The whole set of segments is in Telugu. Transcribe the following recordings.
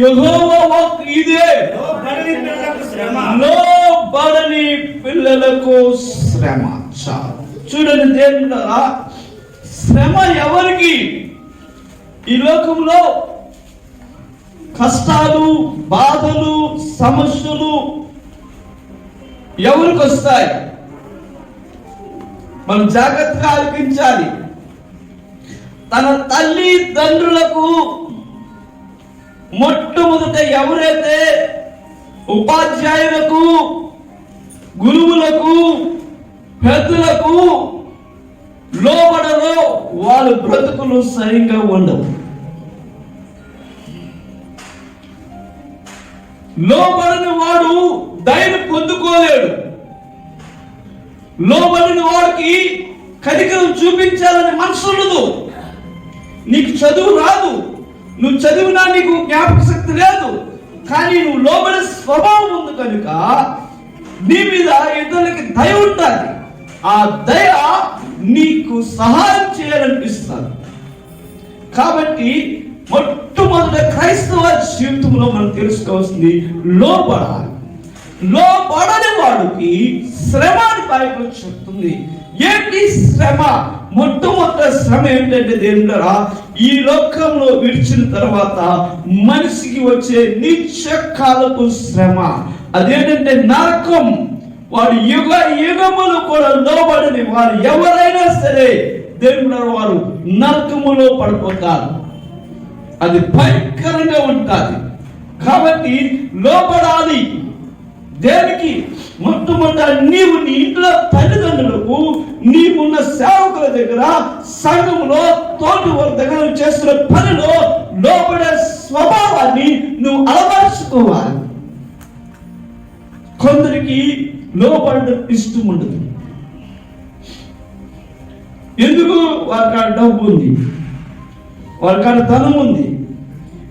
యెహోవా వాక్కు ఇదే, లోబడని పిల్లలకు శ్రమ. చూడండి దేవుడా, శ్రమ ఎవరికి? ఈ లోకంలో కష్టాలు, బాధలు, సమస్యలు ఎవరికి వస్తాయి? మనం జాగ్రత్తగా ఆలోచించాలి. తన తల్లిదండ్రులకు మొట్టమొదట ఎవరైతే ఉపాధ్యాయులకు, గురువులకు, పెద్దలకు లోబడరో వాళ్ళ బ్రతుకులు సరిగా ఉండవు. లోబడిన వాడు దయను పొందుకోలేడు. లోబడిన వాడికి కనికరం చూపించాలని మనసు ఉండదు. నీకు చదువు రాదు, నువ్వు చదివినా నీకు జ్ఞాపక శక్తి లేదు, కానీ నువ్వు లోబడే స్వభావం ఉంది కనుక నీ మీద ఇతరులకి దయ ఉంటుంది. ఆ దయ నీకు సహాయం చేయాలనిపిస్తుంది. కాబట్టి మొట్టమొదటి క్రైస్తవ జీవితంలో మనం తెలుసుకోవాల్సింది లోబడాలి. లోబడని వాడికి శ్రమ అని బైబిల్ చెప్తుంది. ఏంటి శ్రమ? మొట్టమొదటి శ్రమ ఏంటంటే దేవుడా, ఈ లోకంలో విడిచిన తర్వాత మనిషికి వచ్చే నిత్యకాలపు శ్రమ. అదేంటంటే నరకం. వాడు యుగ యుగములు కూడా లోబడని వారు ఎవరైనా సరే దేవుడు వారు నరకములో పడిపోతారు. అది భయంకరంగా ఉంటుంది. కాబట్టి లోబడాలి. దేనికి? మొట్టమొదట నీవు నీ ఇంట్లో తల్లిదండ్రులకు, నీవున్న సేవకుల దగ్గర, సంఘంలో, తోటి వారి దగ్గర చేస్తున్న పనిలో లోబడే స్వభావాన్ని నువ్వు అలవర్చుకోవాలి. కొందరికి లోబడడం ఇష్టం ఉండదు. ఎందుకు? వారికాడ డబ్బు ఉంది, వారికాడ ధనం ఉంది,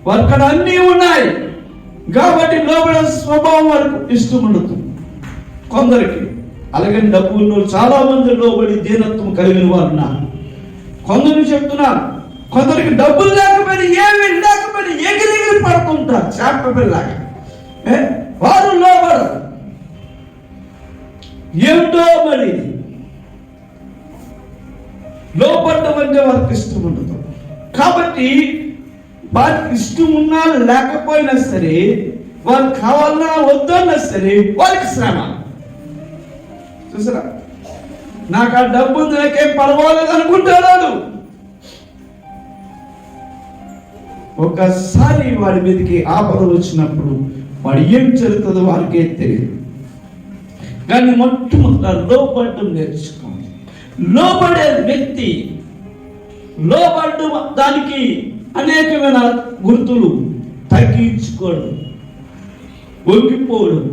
వారికాడ అన్నీ ఉన్నాయి కాబట్టి లోబడే స్వభావం వారికి ఇష్టం ఉండదు కొందరికి. అలాగే డబ్బు ఉన్న చాలా మంది లోబడి దీనత్వం కలిగిన వారు ఉన్నారు. కొందరు చెప్తున్నారు, కొందరికి డబ్బులు లేకపోయినా, ఏమీ లేకపోయినా ఎగిరి పడుతుంటారు చేప పిల్లలాగా. వారు లోబడరు. ఏమిటో మరి లోపడటం అంటే వారికి ఇష్టం ఉండదు. కాబట్టి వారికి ఇష్టం ఉన్నా లేకపోయినా సరే, వారికి కావాలన్నా వద్దన్నా సరే వారికి శ్రమ. చూసారా? నాకు ఆ డబ్బు నాకేం పర్వాలేదు అనుకుంటాడు. ఒకసారి వాడి మీదకి ఆపద వచ్చినప్పుడు వాడు ఏం జరుగుతుందో వారికే తెలియదు. కానీ మొట్టమొదట లోబడటం నేర్చుకోండి. లోబడే వ్యక్తి లోబడటం దానికి అనేకమైన గుర్తులు. తగ్గించుకోవడం, ఒంగిపోవడం.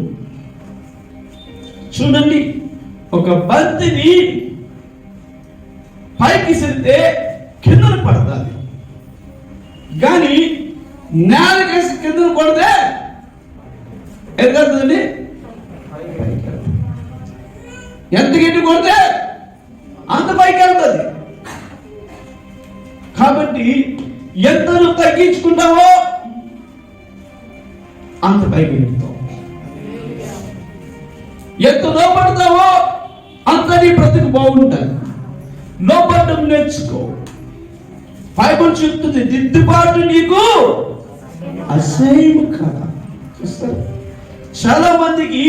చూడండి, ఒక బంతిని పైకి సిరితే కింద పడుతుంది, కానీ నేలకేసి కింద కొడితే ఎదుగుతుందండి. ఎంత గట్టి కొడితే అంత పైకి వెళ్తుంది. కాబట్టి ఎంత నువ్వు తగ్గించుకుంటావో అంత పైకి వెళ్తావు. ఎంత లోపడతావో అంత నీ బ్రతుకు బాగుంటుంది. లోపడటం నేర్చుకో. బైబిల్ చెప్తుంది, దిద్దుబాటు నీకు అసహ్యము కదా. చూస్తారు, చాలా మందికి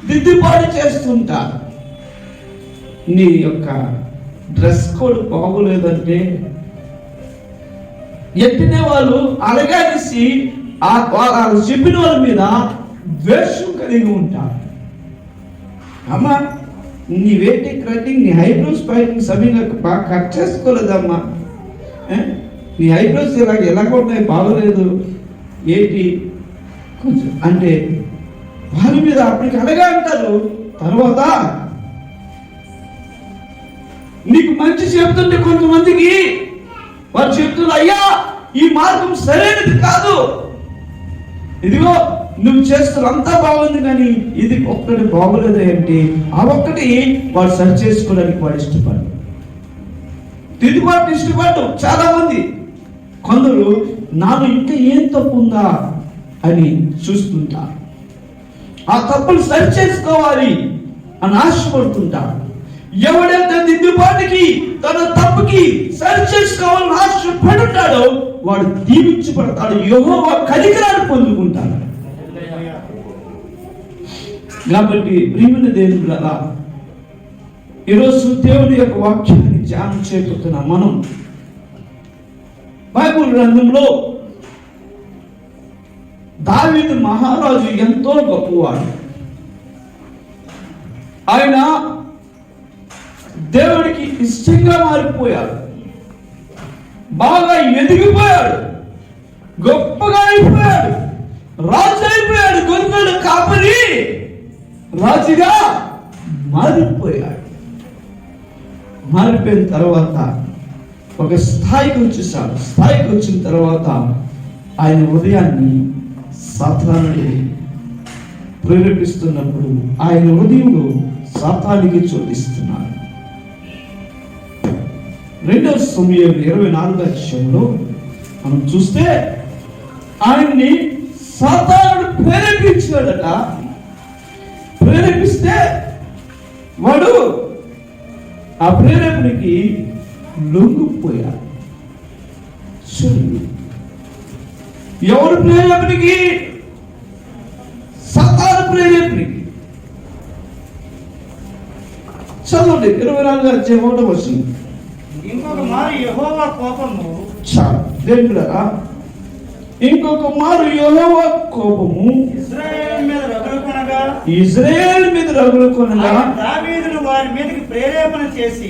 దిద్దుబాటు చేస్తుంటారు. నీ యొక్క డ్రెస్ కోడ్ బాగోలేదంటే ఎట్టినే వాళ్ళు అడగాల్సి వాళ్ళు చెప్పిన వాళ్ళ మీద ద్వేషం కలిగి ఉంటారు. అమ్మా, నీ వేటి కటింగ్, నీ ఐబ్రోస్ పైన సమయంగా బాగా కట్ చేసుకోలేదమ్మా, నీ ఐబ్రోస్ ఎలాగ ఉన్నాయి, బాగోలేదు ఏంటి కొంచెం అంటే వాళ్ళ మీద అప్పటికి అడగా అంటారు. తర్వాత నీకు మంచి చెప్తుంటే కొంతమందికి వారు చెప్తున్నారు, అయ్యా ఈ మార్గం సరైనది కాదు, ఇదిగో నువ్వు చేస్తున్న అంతా బాగుంది కానీ ఇది ఒక్కటి బాగోలేదు ఏంటి, ఆ ఒక్కటి వాడు సరి చేసుకోవడానికి వాడు ఇష్టపడు, తిరుగుబాటు ఇష్టపడ్డు చాలా మంది. కొందరు నాలో ఇంకా ఏం తప్పు ఉందా అని చూస్తుంటారు. ఆ తప్పులు సరి చేసుకోవాలి అని ఆశపడుతుంటారు. ఎవడైతే దిద్దుబాటుకి తన తప్పుకి సరి చేసుకోవాలని ఆశపడుతాడో వాడు దీవించబడతాడు, యెహోవా కనికరాన్ని పొందుకుంటాడు. కాబట్టి ప్రియమైన దేవులారా, ఈరోజు దేవుని యొక్క వాక్యాన్ని ధ్యానం చేయబోతున్న మనం బైబిల్ గ్రంథంలో దావీదు మహారాజు ఎంతో గొప్పవాడు. ఆయన దేవుడికి ఇష్టంగా మారిపోయాడు, బాగా ఎదిగిపోయాడు, గొప్పగా అయిపోయాడు, రాజు అయిపోయాడు, గొర్రెల కాపరి రాజుగా మారిపోయాడు. మారిపోయిన తర్వాత ఒక స్థాయికి వచ్చేసాడు. స్థాయికి వచ్చిన తర్వాత ఆయన హృదయాన్ని సాతానుడు ప్రేరేపిస్తున్నప్పుడు ఆయన హృదయంలో సాతానికి చోటిస్తున్నాడు. 2 సమూయేలు 24వ అధ్యాయంలో మనం చూస్తే ఆయన్ని సాతానుడు ప్రేరేపించాడట. ప్రేరేపిస్తే వాడు ఆ ప్రేరేపణకి లొంగిపోయాడు. ఎవరు ప్రేరేపణకి? సాతాను ప్రేరేపణకి. చదవండి 24వ అధ్యాయం 1వ వచనం. ఇంకొక మారు యెహోవా కోపము ఇశ్రాయేలు మీద రగులుకొనగా దావీదును వారి మీదకి ప్రేరేపణ చేసి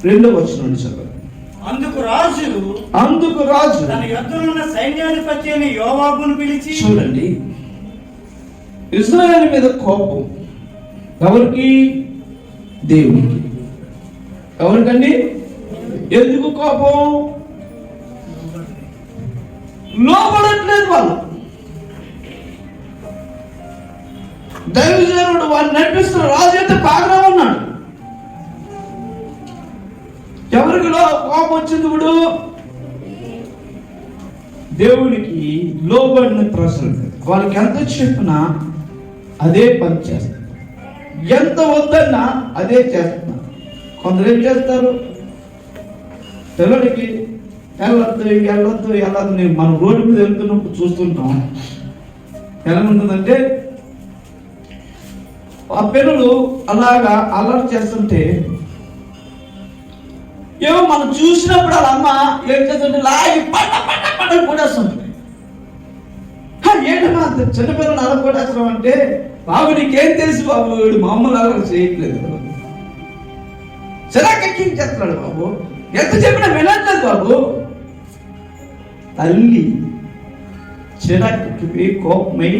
2వ వచనం చదవండి. అందుకు రాజు తన యుద్ధమున్న సైన్యాధిపతిని యోవాబును పిలిచి, చూడండి, ఇశ్రాయేలు మీద కోపం ఎవరికి? దేవునికి. ఎవరికండి? ఎందుకు కోపం? లోపడట్లేదు వాళ్ళు. దైవజనుడు వారిని నడిపిస్తున్న రాజు అయితే బాగా ఉన్నాడు. ఎవరికి కోపం వచ్చింది? ఇప్పుడు దేవుడికి లోబడిన ప్రజలు వాళ్ళకి ఎంత చెప్పినా అదే పని చేస్తారు, ఎంత వద్దన్నా అదే చేస్తున్నారు. కొందరు ఏం చేస్తారు? పిల్లడికి వెళ్ళొద్దు నేను మనం రోడ్డు మీద వెళ్తున్నప్పుడు చూస్తుంటాం. ఎలా ఉంటుందంటే ఆ పిల్లలు అలాగా అల్లరి చేస్తుంటే ఏమో మనం చూసినప్పుడు వాళ్ళ అమ్మ ఏం చేస్తుంటే లాగి పట్ట కొట్టేస్తుంటుంది. ఏంటమ్మా అంత చిన్నపిల్లలు అలా కొట్టేస్తాం అంటే, బాబు నీకేం తెలుసు బాబు, వీడు మామూలు అలా చేయట్లేదు, చిరాకెక్కించేస్తున్నాడు బాబు, ఎంత చెప్పినా వినట్లేదు బాబు. తల్లి చిరాకెక్కి కోపమై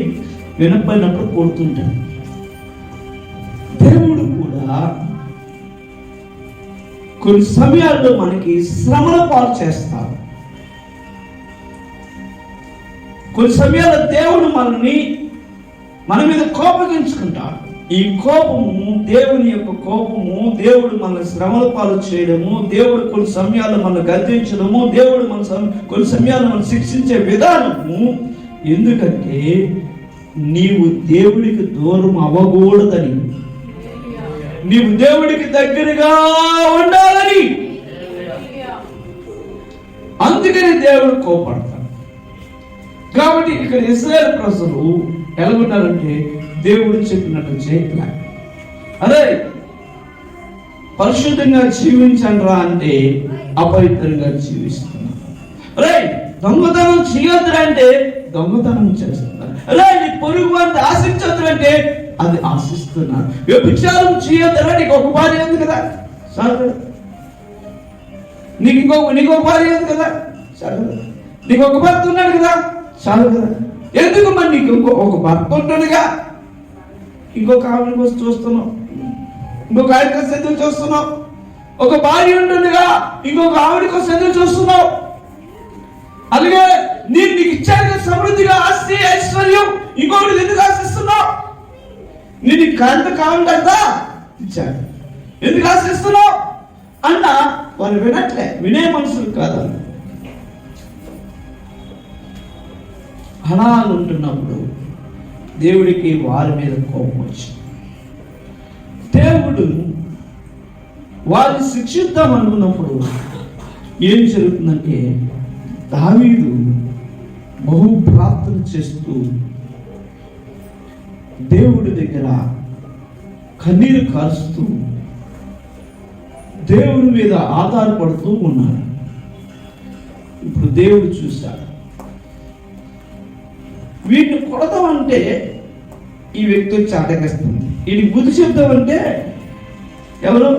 వినపోయినప్పుడు కొడుతుంటాడు. దేవుడు కూడా కొన్ని సమయాల్లో మనకి శ్రమల పాలు చేస్తారు. కొన్ని సమయాల్లో దేవుడు మన మీద కోపగించుకుంటాడు. ఈ కోపము, దేవుని యొక్క కోపము, దేవుడు మన శ్రమల పాలు చేయడము, దేవుడు కొన్ని సమయాల్లో మనం గద్దించడము, దేవుడు కొన్ని సమయాల్లో మనం శిక్షించే విధానము. ఎందుకంటే నీవు దేవుడికి దూరం అవ్వకూడదని, నీవు దేవుడికి దగ్గరగా ఉండాలని. అందుకని దేవుడు కోపడతాడు. కాబట్టి ఇక్కడ ఇశ్రాయేలు ప్రజలు ఎలాగున్నారంటే దేవుడు చెప్పినట్టు చేయట్లే. అరే పరిశుద్ధంగా జీవించండి అంటే అపవిత్రంగా జీవిస్తున్నారు. అరే దొంగతనం చేయొద్దు అంటే దొంగతనం చేస్తున్నారు. అరే నీ పొరుగు వారిని ఆశించొద్దు అంటే అది ఆశిస్తున్నారు. వ్యభిచారం చేయొద్దు. నీకు ఒక భార్య ఉంది కదా, చాలు. నీకు ఇంకొక భార్య ఉంది కదా, చాలు. నీకు ఒక భర్త ఉన్నాడు కదా, చాలు కదా. ఎందుకు మరి నీకు ఒక భర్త ఉంటుందిగా, ఇంకొక ఆవిడ కోసం చూస్తున్నావు, ఇంకొక ఆయన కోసం ఎదురు చూస్తున్నావు. ఒక భార్య ఉంటుందిగా, ఇంకొక ఆవిడ కోసం ఎదురు చూస్తున్నావు. అలాగే నీకు ఇచ్చాను సమృద్ధిగా ఆస్తి ఐశ్వర్యం, ఇంకొకటి ఎందుకు ఆశిస్తున్నావు? నేను కంట కావాలి కదా ఇచ్చాను, ఎందుకు ఆశిస్తున్నావు అన్న వాళ్ళు వినట్లే. వినే మనుషులు కాదు. అలా ఉంటున్నప్పుడు దేవుడికి వారి మీద కోపం వచ్చింది. దేవుడు వారిని శిక్షిద్దాం అనుకున్నప్పుడు ఏం జరుగుతుందంటే, దావీదు బహు ప్రార్థన చేస్తూ దేవుడి దగ్గర కన్నీరు కారుస్తూ దేవుడి మీద ఆధారపడుతూ ఉన్నాడు. ఇప్పుడు దేవుడు చూశాడు, వీటిని కొడతామంటే ఈ వ్యక్తి వచ్చి ఆటకేస్తుంది, వీడికి బుద్ధి చెప్తామంటే ఎవరు,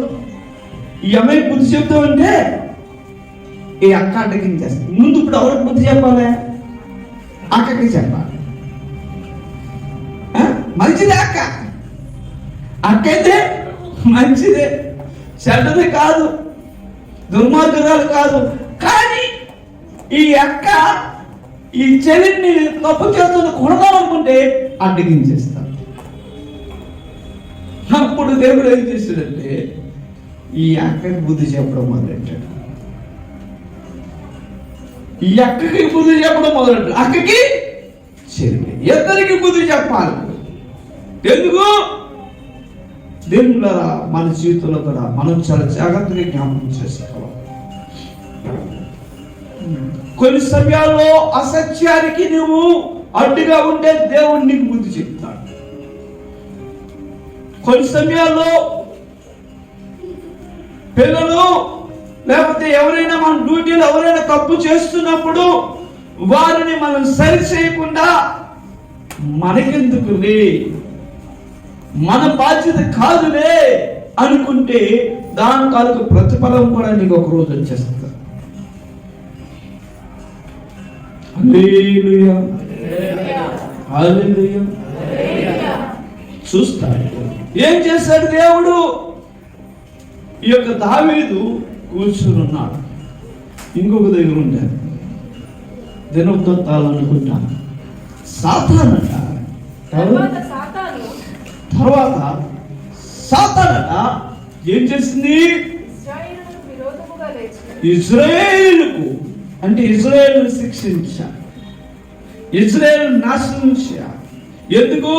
ఈ అమ్మాయికి బుద్ధి చెప్తామంటే ఈ అక్క అటకించేస్తుంది. ముందు ఇప్పుడు ఎవరికి బుద్ధి చెప్పాలి? అక్కకి చెప్పాలి. మంచిదే అక్క, అక్కైతే మంచిదే, చెడ్డది కాదు, దుర్మార్గురాలు కాదు. కానీ ఈ అక్క ఈ చెల్లిని తప్పు చేస్తున్న కొడదాం అనుకుంటే అడ్డగించేస్తాడు. అప్పుడు దేవుడు ఏం చేశాడంటే ఈ అక్కకి బుద్ధి చెప్పడం మొదలెట్టాడు. ఈ అక్కకి బుద్ధి చెప్పడం మొదలెట్టాడు. అక్కకి చెల్లి ఇద్దరికి బుద్ధి చెప్పాలి. ఎందుకు? దేవుళ్ళ మన జీవితంలో కూడా మనం చాలా జాగ్రత్తగా జ్ఞాపకం చేసుకోవాలి. కొన్ని సమయాల్లో అసత్యానికి నువ్వు అడ్డుగా ఉంటే దేవుడు నీకు బుద్ధి చెప్తాడు. కొన్ని సమయాల్లో పిల్లలు లేకపోతే ఎవరైనా మన డ్యూటీలో ఎవరైనా తప్పు చేస్తున్నప్పుడు వారిని మనం సరి చేయకుండా మనకెందుకులే, మన బాధ్యత కాదులే అనుకుంటే దాని తాలూకు ప్రతిఫలం కూడా నీకు ఒక రోజు వచ్చేస్తుంది. హల్లెలూయా, హల్లెలూయా. చూస్తాడు ఏం చేశాడు దేవుడు. ఈ యొక్క దావీదు కూర్చుని ఉన్నాడు. ఇంకొక దగ్గర ఉంటాడు, దినవృత్తాలు అనుకుంటాను. సాతానట తర్వాత సాతానట ఏం చేసింది? ఇజ్రాయేలుకు అంటే ఇజ్రాయేల్ శిక్షించాలి, ఇజ్రాయేల్ నాశనం చేయాలి. ఎందుకు?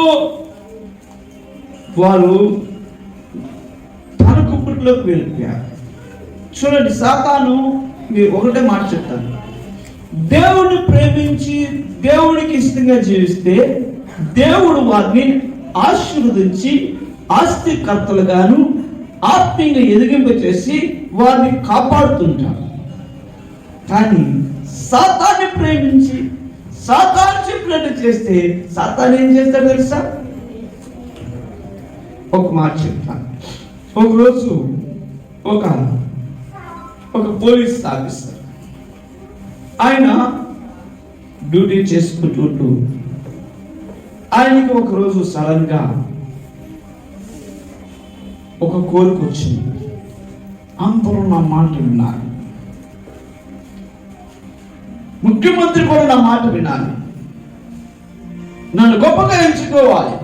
వారు తన కుప్పట్లోకి వెళ్ళిపోయారు. చూడండి, సాతాను మీరు ఒకటే మాట చెప్తాను, దేవుడిని ప్రేమించి దేవుడికి ఇష్టంగా జీవిస్తే దేవుడు వారిని ఆశీర్వదించి ఆస్తికర్తలుగాను ఆత్మీయంగా ఎదిగింపచేసి వారిని కాపాడుతుంటారు. కానీ సాతాన్ని ప్రేమించి సాతాను చెప్పినట్టు చేస్తే సాతాను ఏం చేస్తాడు తెలుసా? ఒక మాట చెప్తాను. ఒకరోజు ఒక పోలీస్ ఆఫీసర్ ఆయన డ్యూటీ చేసుకుంటూ ఆయనకి ఒకరోజు సడన్ గా ఒక కోరిక వచ్చింది. అందరూ నా మాట విన్నారు, ముఖ్యమంత్రి కూడా నా మాట వినాలి, నన్ను గొప్పగా ఎంచుకోవాలి,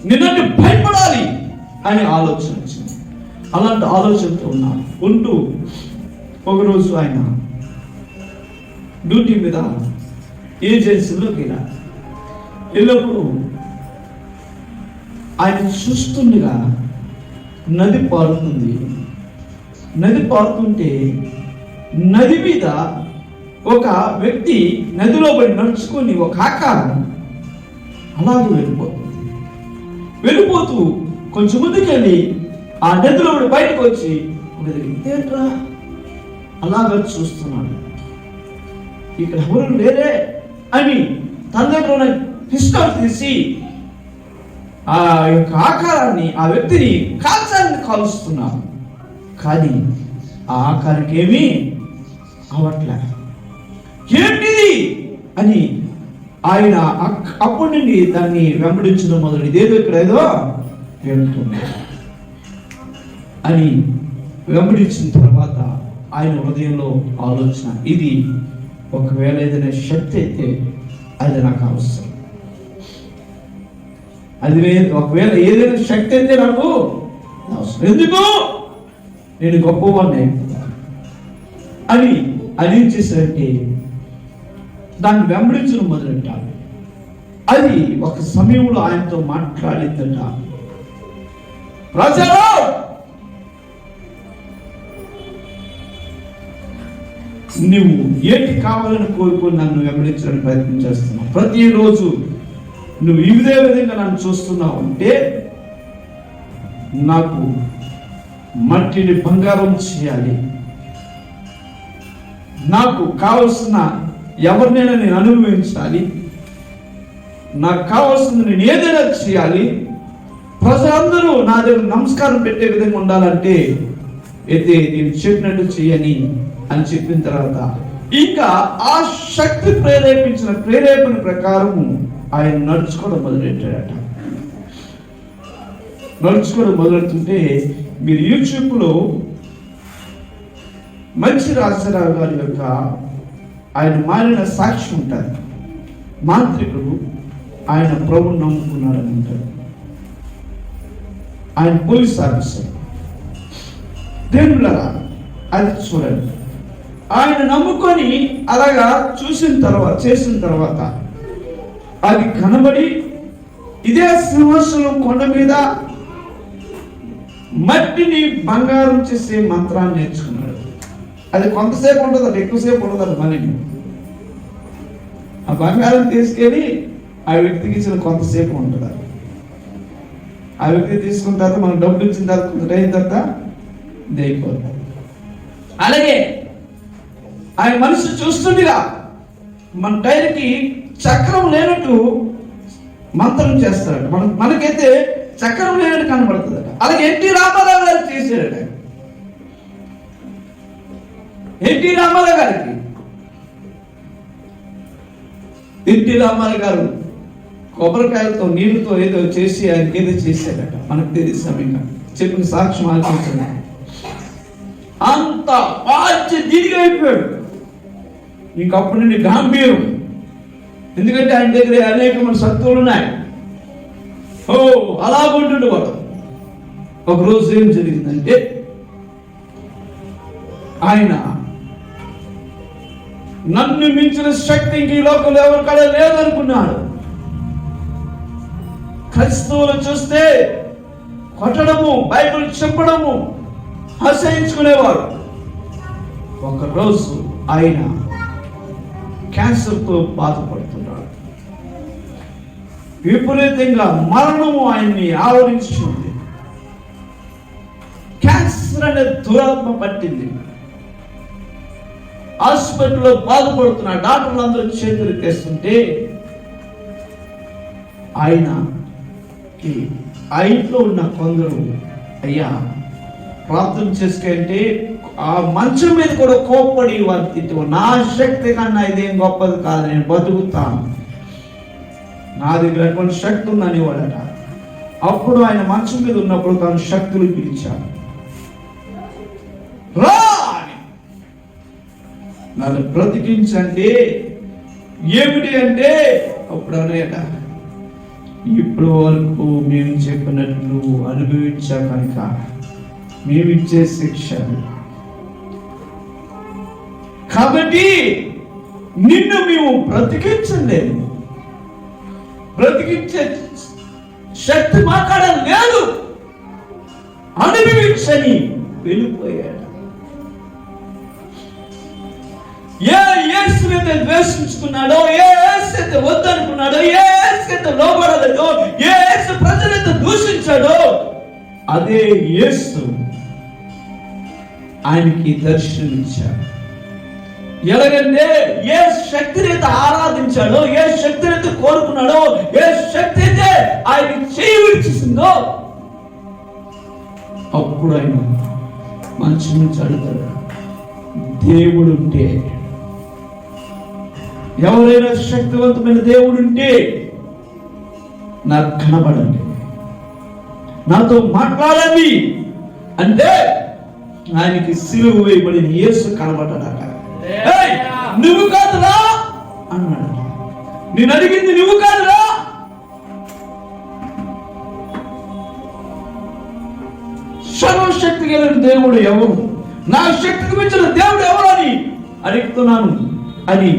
నిన్ను భయపడాలి అని ఆలోచన వచ్చింది. అలాంటి ఆలోచనతో ఉంటూ ఒకరోజు ఆయన డ్యూటీ మీద ఏజెన్సీలోకి వెళ్ళినప్పుడు ఆయన చూస్తుండగా నది పారుతుంది. నది పారుతుంటే నది మీద ఒక వ్యక్తి నదిలో పడి నడుచుకొని ఒక ఆకారం అలాగే వెళ్ళిపోతూ కొంచెం ముందుకెళ్ళి ఆ నదిలో బయటకు వచ్చి ఇదేంట్రా అలాగా చూస్తున్నాడు. ఇక్కడ ఎవరు లేరే అని తన దగ్గర ఉన్న పిస్టల్ తీసి ఆ యొక్క ఆకారాన్ని, ఆ వ్యక్తిని కాల్చాలని కాలుస్తున్నాడు. కానీ ఆ ఆకారానికి ఏమీ అవట్లే. ఏంటిది అని ఆయన అప్పటి నుండి దాన్ని వెంబడించడం మొదలు, ఇదేదో ఇక్కడ ఏదో వెళ్తుంది అని వెంబడించిన తర్వాత ఆయన హృదయంలో ఆలోచన, ఇది ఒకవేళ ఏదైనా శక్తి అయితే అది నాకు అవసరం, అది ఒకవేళ ఏదైనా శక్తి అయితే నాకు అవసరం, ఎందుకు నేను గొప్పవాడిని అని అది చేశారంటే దాన్ని వెంబడించడం మొదలెట్టాలి. అది ఒక సమయంలో ఆయనతో మాట్లాడిందట, ప్రజలు నువ్వు ఏంటి కావాలని కోరుకొని నన్ను వెంబడించడానికి ప్రయత్నం చేస్తున్నావు, ప్రతిరోజు నువ్వు ఇదే విధంగా నన్ను చూస్తున్నావు అంటే నాకు మట్టిని బంగారం చేయాలి, నాకు కావలసిన ఎవరినైనా నేను అనుభవించాలి, నాకు కావాల్సింది నేను ఏదైనా చేయాలి, ప్రజలందరూ నా దగ్గర నమస్కారం పెట్టే విధంగా ఉండాలంటే అయితే నేను చెప్పినట్టు చేయని అని చెప్పిన తర్వాత ఇంకా ఆ శక్తి ప్రేరేపణ ప్రకారము ఆయన నడుచుకోవడం మొదలెట్టాడట. నడుచుకోవడం మొదలెడుతుంటే మీరు యూట్యూబ్లో మంచి రాజారావు గారి యొక్క ఆయన మారిన సాక్షి ఉంటారు. మాంత్రికుడు ఆయన ప్రభుని నమ్ముకున్నాడని అంటారు. ఆయన పోలీస్ ఆఫీసర్. దేవుళ్ళరా అది చూడండి, ఆయన నమ్ముకొని అలాగా చేసిన తర్వాత అది కనబడి ఇదే సింహాసనం కొండ మీద మట్టిని బంగారం చేసే మంత్రాన్ని నేర్చుకున్నాడు. అది కొంతసేపు ఉండదు, అది ఎక్కువసేపు ఉండదు. మళ్ళీ ఆ బంగారం తీసుకెళ్ళి ఆ వ్యక్తికి ఇచ్చిన కొంతసేపు ఉంటుంది. ఆ వ్యక్తి తీసుకున్న తర్వాత మనం డబ్బులు ఇచ్చిన తర్వాత కొంత టైం తర్వాత ఇది అయిపోతుంది. అలాగే ఆయన మనసు చూస్తుండగా మన టైర్కి చక్రం లేనట్టు మంత్రం చేస్తాడు. మనకైతే చక్రం లేనట్టు కనబడుతుందట. అలాగే ఎన్టీ రామారావు గారు చేశాడట. ఎన్టీ రామారావు గారు కొబ్బరికాయలతో నీళ్ళతో ఏదో చేసి ఆయనకి ఏదో చేశాడట. మనకు తెలియదు సమయంగా చెప్పిన సాక్ష్యం ఆలోచించండి. అంత బాధ్య దీనిగా అయిపోయాడు. ఇంకప్పుడు నుండి గాంభీరం, ఎందుకంటే ఆయన దగ్గర అనేకమైన సత్తువులు ఉన్నాయి. అలాగుంటుండే వాడు. ఒకరోజు ఏం జరిగిందంటే ఆయన నన్ను మించిన శక్తి ఇంక ఈ లోకంలో ఎవరికడే లేదనుకున్నాడు. క్రైస్తవులు చూస్తే కొట్టడము, బైబిల్ చెప్పడము అసహించుకునేవారు. ఒకరోజు ఆయన క్యాన్సర్తో బాధపడుతున్నాడు. విపరీతంగా మరణము ఆయన్ని ఆవరించింది. క్యాన్సర్ అనే దురాత్మ పట్టింది. హాస్పిటల్లో బాధపడుతున్న డాక్టర్లు అందరూ చేతులు తెస్తుంటే ఆయన ఇంట్లో ఉన్న కొందరు అయ్యా ప్రార్థన చేసుకుంటే ఆ మంచం మీద కూడా కోప్పడి వారు తిట్టు, నా శక్తి కన్నా ఇదేం గొప్పది కాదు, నేను బతుకుతాను, నా దగ్గర ఎటువంటి శక్తి ఉందని వాడట. అప్పుడు ఆయన మంచం మీద ఉన్నప్పుడు తాను శక్తులు పిలిచాడు, రా నన్ను బ్రతికించండి. ఏమిటి అంటే అప్పుడు అనేట, ఇప్పుడు వరకు మేము చెప్పినట్లు అనుభవించా కనుక మేమిచ్చే శిక్ష, కాబట్టి నిన్ను మేము బ్రతికించలేము, బ్రతికించే శక్తి మాకాడ లేదు, అనుభవించని వెళ్ళిపోయాడు. ఏ యేసునైతే ద్వేషించుకున్నాడో, ఏ యేసునైతే వద్దనుకున్నాడో, ఏ యేసునైతే లోబడలేదో, ఏ యేసు ప్రజలైతే దూషించాడో అదే యేసు ఆయనకి దర్శనమిచ్చాడు. ఎలాగంటే ఏ శక్తిని అయితే ఆరాధించాడో, ఏ శక్తిని అయితే కోరుకున్నాడో, ఏ శక్తి అయితే ఆయన చేయి విడిచేసిందో అప్పుడు ఆయన మంచి నుంచి అడుగుతాడు, దేవుడుంటే, ఎవరైనా శక్తివంతమైన దేవుడుంటే నాకు కనబడండి, నాతో మాట్లాడండి అంటే ఆయనకి సిలువ వేయబడిన యేసు కనబడ్డాడట. నువ్వు కాదురా అన్నాడు. నేను అడిగింది నువ్వు కాదురా, సర్వశక్తి కలిగిన దేవుడు ఎవరు, నా శక్తికి మించిన దేవుడు ఎవరు అని అడుగుతున్నాను అని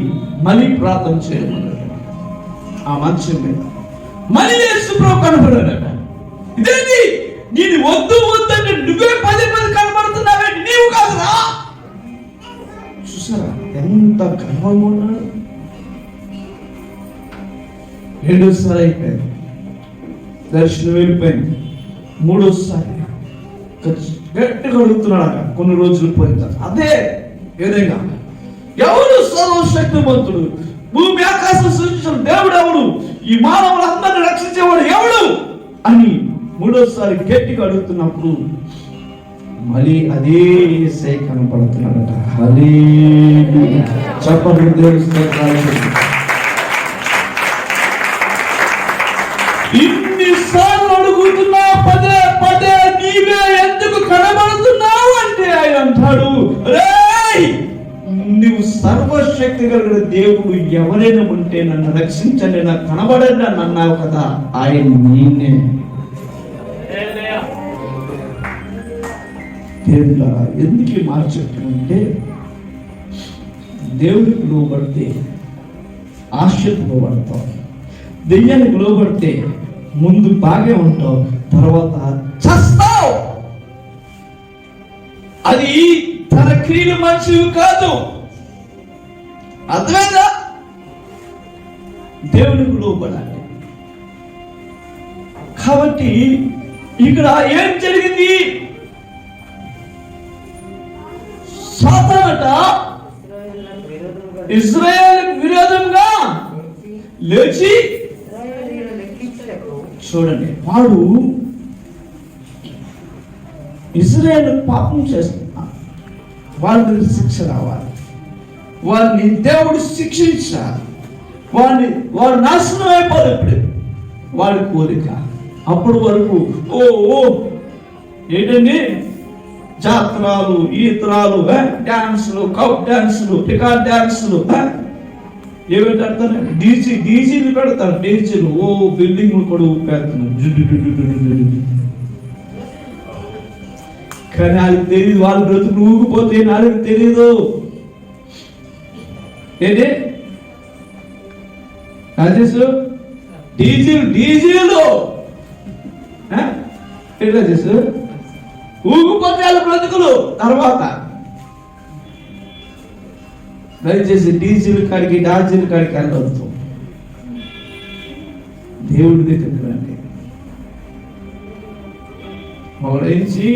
మళ్ళీ ప్రార్థన చేయమన్నాడు. ఆ మంచం మీద మళ్ళీ యేసుప్రభు కనపడాడట. ఇదేంటి, నేను వద్దు వద్దంటే నువ్వే పదే కనబడుతున్నావే, నీవు కాదురా. చూసారా ఎంత గర్వంగా ఉన్నాడు. రెండోసారి అయిపోయింది, దర్శనం వెళ్ళిపోయింది. మూడోసారి గట్టిగా అడుగుతున్నాడు. కొన్ని రోజులు పోయిన అదే విధంగా, ఎవరు సర్వశక్తిమంతుడు, భూమి ఆకాశం సృష్టించిన దేవుడు ఎవడు, ఈ మానవులందరినీ రక్షించేవాడు ఎవడు అని మూడోసారి గట్టిగా అడుగుతున్నప్పుడు మళ్ళీ అదే యేసయ్య కనపడుతున్నాడట. హల్లెలూయా, చెప్పండి దేవుని స్తోత్రాలు. ఇన్నిసార్లు అడుగుతున్నా పదే పదే నీవే ఎందుకు కనబడుతున్నావు అంటే ఆయన అంటాడు, రేయ్ నువ్వు సర్వశక్తి కలిగిన దేవుడు ఎవరైనా ఉంటే నన్ను రక్షించండి, నాకు కనబడండి అని అన్నావు కదా, ఆయన నేనే. దేవుడా ఎందుకు మార్చెట్టానంటే, దేవుడికి లోబడితే ఆశకు లోబడతావు, దెయ్యానికి లోబడితే ముందు బాగే ఉంటావు, తర్వాత చస్తావు. అది తన క్రియలు మంచివి కాదు, అర్థమైందా? దేవునికి లోబడాలి. కాబట్టి ఇక్కడ ఏం జరిగింది? సాతానట ఇశ్రాయేలుకు విరోధంగా లేచి, చూడండి వాడు ఇశ్రాయేలు పాపం చేస్తున్నా, వాళ్ళకి శిక్ష రావాలి, వారిని దేవుడు శిక్షించాలి, వాడు నాశనం అయిపోదు. ఇప్పుడు వాడి కోరిక అప్పటి వరకు ఏంటండి, జాతరాలు, ఈతరాలు, డాన్సులు, కప్ డాన్సులు, పికార్ డాన్సులు, ఏమిటంటే డీజీలు పెడతారు. డీజీలు బిల్డింగ్ కూడా పెడుతున్నారు. కానీ వాళ్ళకి తెలియదు, వాళ్ళ బ్రతుకు ఊగిపోతే వాళ్ళకి తెలియదు. ఏంటి రాజేష్, డీజీలు రాజేష్ ఊగిపోతే వాళ్ళ బ్రతుకులు. తర్వాత దయచేసి డీజిల్ కాడికి డాజిల్ కాడికి వెళ్ళవద్దు, దేవుడి దగ్గరికి రండి. ఓడించి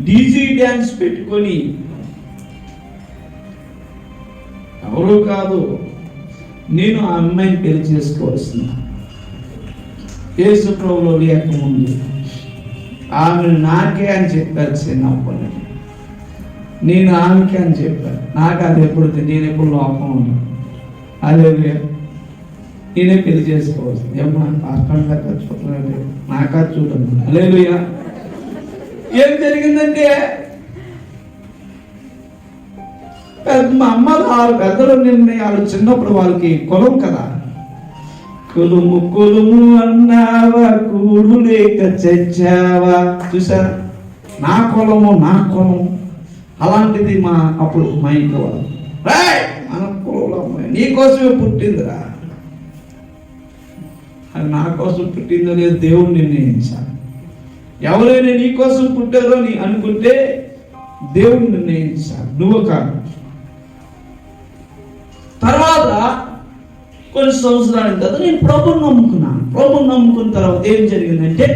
డీజీ డ్యాన్స్ పెట్టుకొని, ఎవరు కాదు, నేను ఆ అమ్మాయిని పెళ్లి చేసుకోవాల్సింది. యేసు ప్రభువులో లేకముందు ఆమె నాకే అని చెప్పారు చిన్నప్పటి. నేను ఆమెకే అని చెప్పాను. నాకు అది ఎప్పుడు, నేను ఎప్పుడు లోపం ఉన్నాను. అదే నేనే పెళ్లి చేసుకోవచ్చు. ఏమన్నా పాస్టర్ గారు చూడండి, నాకా చూడండి. హల్లెలూయా. ఏం జరిగిందంటే, మా అమ్మ వాళ్ళు పెద్దలు వాళ్ళు చిన్నప్పుడు వాళ్ళకి కులం కదా, కులుము కులుము అన్నావా కూడు లేక చచ్చావా. చూసారా, నా కులము నా కులం. అలాంటిది అప్పుడు మా ఇంట్లో వాళ్ళు, మన కులంలో అమ్మాయి నీకోసమే పుట్టిందిరా, అది నా కోసం పుట్టిందో లేదు దేవుడు నిర్ణయించాలి. ఎవరైనా నీ కోసం పుట్టారో అని అనుకుంటే దేవుడు నిర్ణయించాలి, నువ్వు కాదు. తర్వాత కొన్ని సంవత్సరాల తర్వాత నేను ప్రభువుని నమ్ముకున్నాను. ప్రభువుని నమ్ముకున్న తర్వాత ఏం జరిగిందంటే,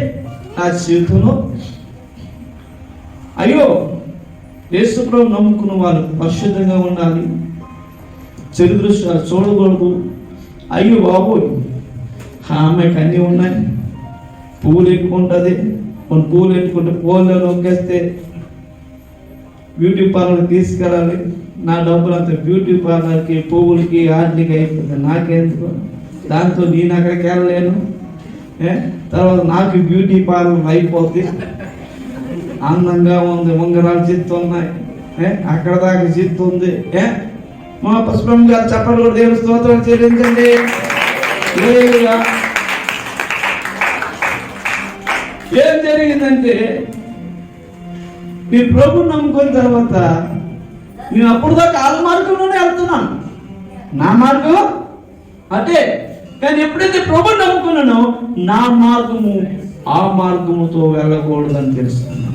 నా జీవితంలో అయ్యో యేసు ప్రభువుని నమ్ముకున్న వాళ్ళు పరిశుద్ధంగా ఉండాలి, చెడు దృశ్యాలు చూడకూడదు. అయ్యో బాబోయ్, ఆ అమ్మాయికి అన్నీ ఉన్నాయి, పువ్వులు ఎక్కుంటుంది, కొన్ని పువ్వులు ఎక్కుంటే పువ్వులో నొక్కేస్తే బ్యూటీ పార్లర్కి తీసుకెళ్ళాలి. నా డబ్బులు అంతా బ్యూటీ పార్లర్కి, పువ్వులకి, ఆటలకి అయిపోతుంది. నాకెందుకు, దాంతో నేను అక్కడికి వెళ్ళలేను. తర్వాత నాకు బ్యూటీ పార్లర్ అయిపోతుంది. అందంగా ఉంది, ఉంగరాలు చిత్తు ఉన్నాయి, అక్కడ దాకా చిత్తు ఉంది. మా పుష్పం గారు చెప్పండి కూడా దేవుని స్తోత్రం చెల్లించండి. ఏం జరిగిందంటే, మీరు ప్రభుని నమ్ముకున్న తర్వాత నేను అప్పుడు దాకా ఆ మార్గంలోనే వెళ్తున్నాను, నా మార్గం అదే. కానీ ఎప్పుడైతే ప్రభుని నమ్ముకున్నానో నా మార్గము ఆ మార్గముతో వెళ్ళకూడదని తెలుస్తున్నాను.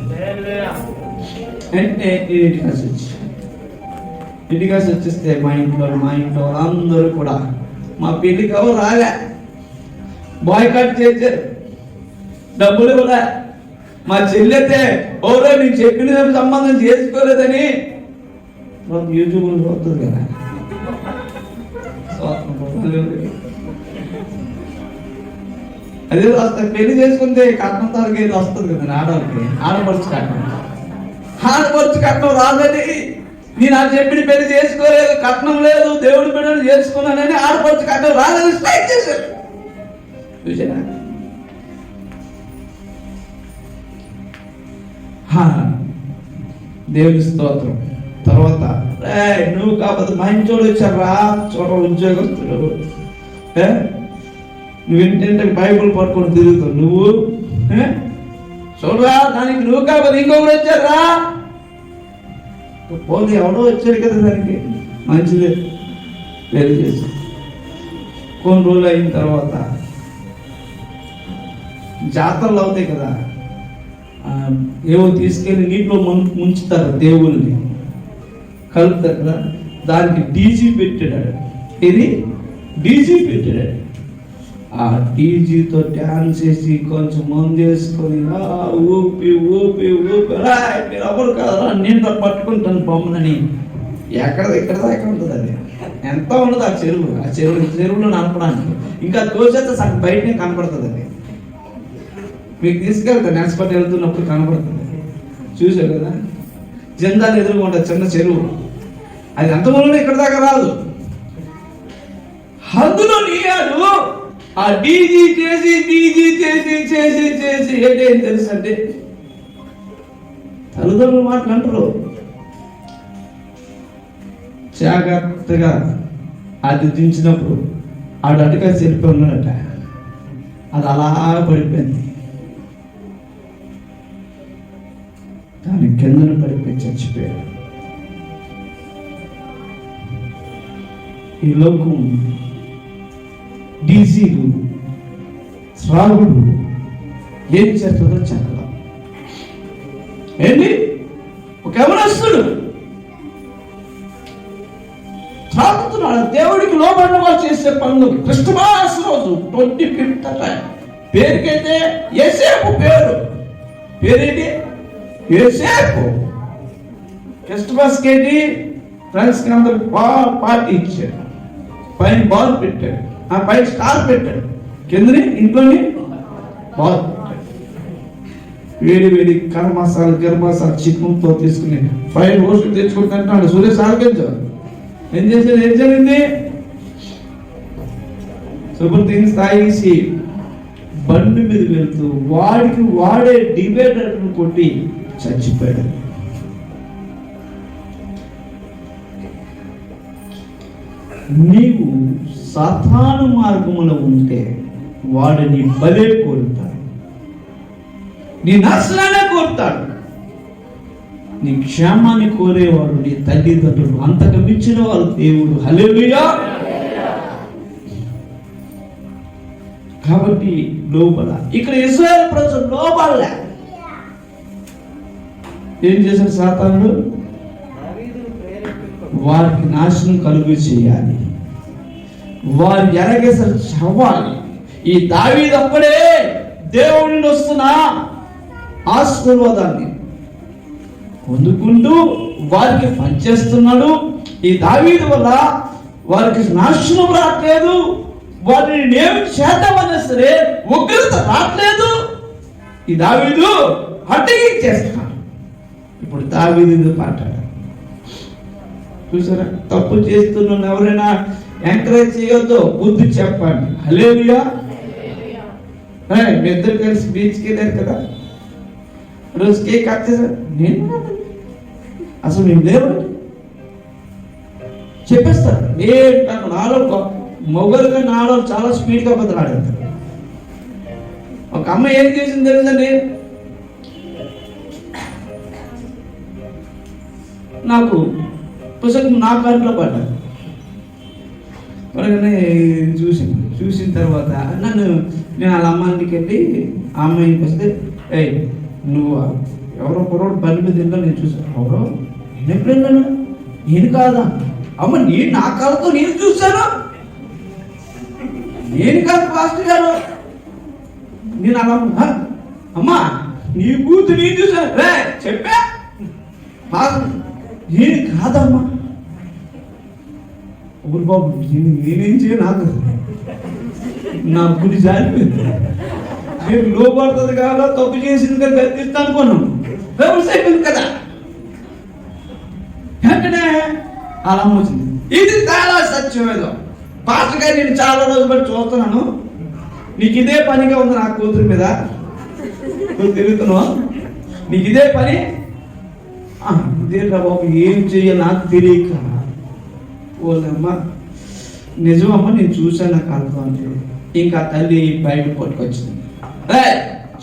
అంటే ఇంటికి వచ్చేస్తే మా ఇంట్లో అందరూ కూడా మా పెళ్ళికి ఎవరు రాలే, బాయ్ కట్ చేశారు, డబ్బులు ఇవ్వలే. మా చెల్లెతే ఓరో నేను చెప్పిన సంబంధం చేసుకోలేదని యూట్యూబ్లో చూస్తుంది కదా, అదే వస్తుంది. పెళ్లి చేసుకుంటే కట్నం తరగతి వస్తుంది కదా ఆడవాళ్ళకి, ఆడపడుచు కట్నం రాదని నేను అది చెప్పిన పెళ్లి చేసుకోలేదు, కట్నం లేదు, దేవుడి బిడ్డలు చేసుకున్నానని ఆడపడుచు కట్నం రాదని స్ట్రైక్ చేశారు. చూసారా? దేవుని స్తోత్రం. తర్వాత నువ్వు కాకపోతే మా ఇంట్లో వచ్చారా చూడ ఉద్యోగస్తులు, నువ్వేంటంటే బైబుల్ పట్టుకొని తిరుగుతావు, నువ్వు చూడరా దానికి నువ్వు కాకపోతే ఇంకొకరు వచ్చారా, పోతే ఎవడో వచ్చాడు కదా దానికి మంచిదే పెళ్లి చేసి. కొన్ని రోజులు అయిన తర్వాత జాతరలు అవుతాయి కదా, ఏవో తీసుకెళ్ళి నీటిలో ముంచుతారు, దేవుళ్ళని కలుపుతారు కదా, దానికి డీజీ పెట్టాడు. ఇది డీజీ పెట్టాడు. ఆ డీజీతో డ్యాన్స్ చేసి కొంచెం మందు వేసుకొని ఊపి ఊపి ఊపి మీరు ఎవరు కదా నేను పట్టుకుంటాను బొమ్మని. ఎక్కడ దాకా ఉంటుంది అది, ఎంత ఉండదు ఆ చెరువులో నడపడానికి. ఇంకా తోచేస్తే సగం బయటనే కనపడుతుంది అది. మీకు తీసుకెళ్తాను నెక్స్పట్ వెళ్తున్నప్పుడు కనపడుతుంది, చూసారు కదా. జెండాలు ఎదురుకుంటా చిన్న చెరువు, అది అంతమంది ఇక్కడ దాకా రాదు. అందులో నీయాడు ఆ డీజీ చేసి ఏంటేం తెలుసు అంటే తల్లిదండ్రులు మాట్లాడరు. జాగ్రత్తగా అది దించినప్పుడు ఆడు అటుగా చెరిపి ఉన్నాడట, అది అలా పడిపోయింది, దాని కిందన పడిపోయి చచ్చిపోయాడు. ఈ లోకం డీజీలు త్రాగుడు ఏం చేస్తుందో చెప్పడం ఏంటి. ఒక ఎవరస్తుడు త్రాగుతున్నాడు, దేవుడికి లోబడిన వాళ్ళు చేసే పనులు. క్రిస్టమాస్ రోజు 25th పేరుకైతే యేసేపు పేరేంటి యేసేపు. క్రిస్టమస్కి ఏంటి ఫ్రెండ్స్కి అందరు పార్టీ ఇచ్చాడు, పైన బాల్ పెట్టాడు, ఆ పైన స్టార్ పెట్టాడు, కిందని ఇంట్లోని బాల్ పెట్టాడు. వేడి కర్ర మసాలా చికెన్తో తీసుకుని 5 రోజులు తెచ్చుకుంటాడు. సురేష్ ఆరోగ్యం ఏం జరిగింది, సూపర్ థింగ్స్ తాగేసి బండి మీద వెళ్తూ వాడే డివైడర్ కొట్టి చచ్చిపోయాడు. నీవు సాతాను మార్గములో ఉంటే వాడు నీ బలే కోరుతాడు, నీ నాశనాన్ని కోరుతాడు. నీ క్షేమాన్ని కోరేవాడు నీ తల్లిదండ్రులు, అంతకు మించిన వారు దేవుడు. హల్లెలూయా. కాబట్టి లోబడ. ఇక్కడ ఇశ్రాయేలు ప్రజలు లోబడలే. ఏం చేశారు సాతానుడు? వారికి నాశనం కలుగు చేయాలి, వారు ఎరగేసరి చవాలి. ఈ దావీదు అప్పుడే దేవుడిని వస్తున్న ఆశీర్వాదాన్ని పొందుకుంటూ వారికి పనిచేస్తున్నాడు. ఈ దావీదు వల్ల వారికి నాశనం రావట్లేదు, వారిని నేను చేద్దామన్నా సరే ఉగ్రత రావట్లేదు. ఈ దావీదు అడ్డగించేస్తున్నాడు. ఇప్పుడు దావీదు మాట్లాడారు, చూసారా? తప్పు చేస్తున్న ఎవరైనా ఎంకరేజ్ చేయొద్దు, బుద్ధి చెప్పండి. హల్లెలూయా. మీ ఇద్దరు కలిసి బీచ్కి వెళ్ళారు కదా, రోజు కేక్ కట్ చేశారు. నేను అసలు మేము లేవండి చెప్పేస్తారు. నేను నాలో మొగలుగా నాలో చాలా స్పీడ్గా బదులాడతారు. ఒక అమ్మాయి ఏం చేసింది తెలుసండి, నాకు పుస్తకం నా కార్డులో పడ్డా. పడగానే చూసిన తర్వాత నేను వాళ్ళ అమ్మాయికి వెళ్ళి ఆ అమ్మాయికి వస్తే, నువ్వు ఎవరో పొరపాటు బండి మీద తింటా నేను చూసాను. ఎవరో నేను ఎప్పుడు నేను కాదా? అమ్మ నేను నా కాళ్ళతో నేను చూశాను. నేను కాదు పాస్టర్ గారు. నేను అలా అమ్మా నీ కూతురు నేను చూసాను. చెప్పా నేను కాదమ్మా. ఊరు బాబు నేనేం చేయ నా గుడి జారిపోయింది. నేను లోపడుతుంది కాదా, తప్పు చేసింది కదా గర్తిస్తా అనుకున్నాను. అయిపోయింది కదా. వెంటనే అలా వచ్చింది. ఇది చాలా సత్యమేదో. పాస్టర్ గారు నేను చాలా రోజులు బట్టి చూస్తున్నాను, నీకు ఇదే పనిగా ఉంది నా కూతురు మీద, నువ్వు తిరుగుతున్నావు, నీకు ఇదే పని. ఇదేట్రా బాబు ఏం చెయ్యాలి నాకు తెలియక, ఓలమ్మ నిజమమ్మ నేను చూశాను నాకు అర్థం అంటే. ఇంకా తల్లి బైబిల్ పట్టుకొచ్చింది.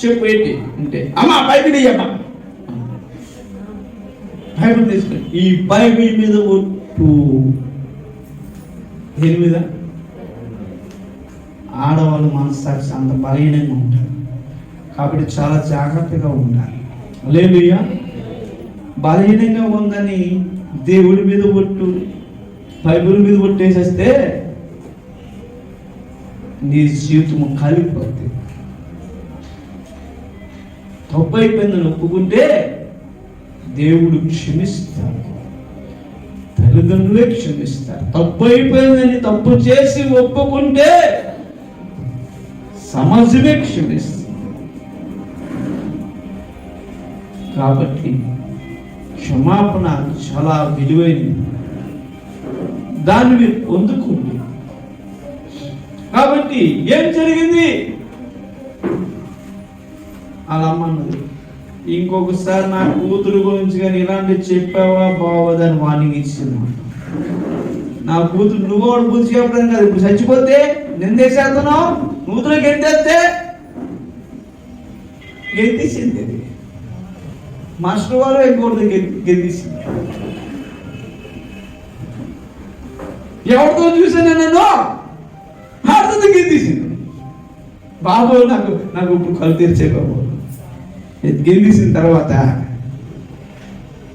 చెప్పు ఏంటి అంటే, అమ్మ బైబిల్ ఇయ్యమ్మా. బైబిల్ తీసుకుని ఈ బైబిల్ మీద ఒట్టు. దేని మీద? ఆడవాళ్ళు మనస్సాక్షి అంత బలహీనంగా ఉంటారు కాబట్టి చాలా జాగ్రత్తగా ఉండాలి. హల్లెలూయా. బలహీనంగా ఉందని దేవుడి మీద ఒట్టు, బైబిల్ మీద ఒట్టేసేస్తే నీ జీవితం కలిగిపోతుంది. తప్పు అయిపోయిందని ఒప్పుకుంటే దేవుడు క్షమిస్తాడు, తల్లిదండ్రులే క్షమిస్తారు. తప్పు అయిపోయిందని తప్పు చేసి ఒప్పుకుంటే సమాజమే క్షమిస్తుంది. కాబట్టి క్షమాపణ చాలా విలువైనది, దాన్ని మీరు పొందుకోండి. కాబట్టి ఏం జరిగింది? అలా అమ్మన్నది, ఇంకొకసారి నా కూతురు గురించి కానీ ఇలాంటివి చెప్పావా బావదని వార్నింగ్ ఇచ్చింది. నా కూతురు నువ్వు కూడా బుద్ధి చెప్పడం కాదు, ఇప్పుడు చచ్చిపోతే నిందేసేస్తున్నావు, కూతురు గెంతేస్తే గెంతేసింది. మాస్టర్ వారు ఇంకోటి గెంతేసింది. ఎవరితో చూసాను నేను ఆడుతుంది గెంతేసింది. బాబు నాకు ఇప్పుడు కళ్ళు తెరిచే బాబు గెంతేసిన తర్వాత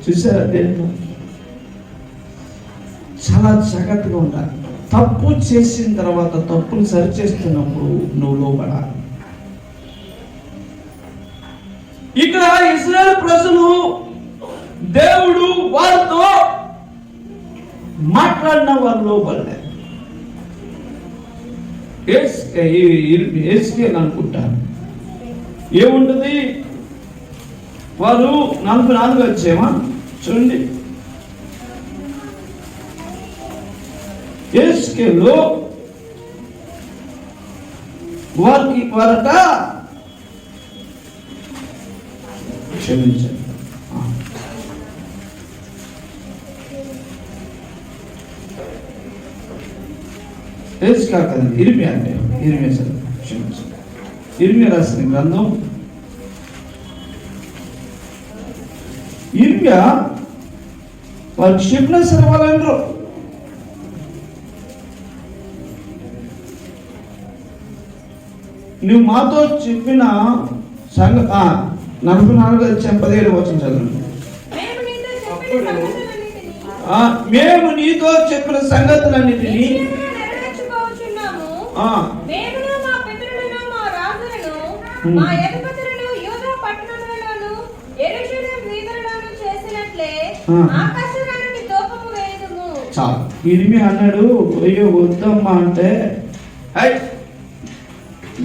చూసారా, చాలా జాగ్రత్తగా ఉండాలి. తప్పు చేసిన తర్వాత తప్పును సరిచేస్తున్నప్పుడు నువ్వు లోపడాలి. ఇక్కడ ఇశ్రాయేలు ప్రజలు దేవుడు వారితో మాట్లాడిన వారు లోపడలేదు. ఏస్కేల్ అనుకుంటారు. ఏముంటుంది? వారు 44 వచ్చేమా చూడండి. ఏస్కేల్లో వారట క్షమించండి, ఏస్కా కదండి, ఇర్మియా అంటే ఇర్మియా క్షమించండి. ఇర్మియా రాసిన గ్రంథం ఇర్మియా వారికి చెప్పిన సరే వాళ్ళందరూ నువ్వు మాతో చెప్పిన 44:17 వచనం చదవండి. మేము నీతో చెప్పిన సంగతులన్నిటినీ చాలు. ఇరిమి అన్నాడు, అయ్యో వద్దమ్మా అంటే,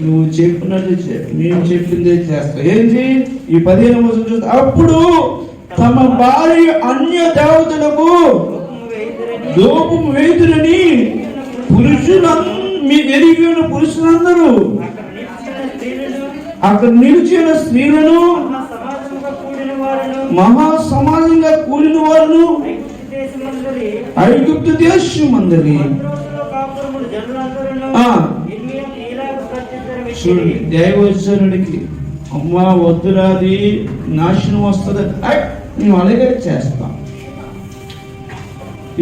నువ్వు చెప్పినట్టు నేను చెప్పిందే చేస్తా. ఏంటి ఈ 15వ వచనం చూస్తే, అప్పుడు తమ భార్య అన్య దేవతలకు దూపము వేయుదురని ఎరిగిన పురుషులందరూ అక్కడ నిలిచిన స్త్రీలను మహా సమాజంగా కూడిన వారును ఐగుప్తు దేశమందరి చూడండి, దైవజనుడికి అమ్మా వద్దురాది నాశనం వస్తుంది, మేము అలాగే చేస్తాం.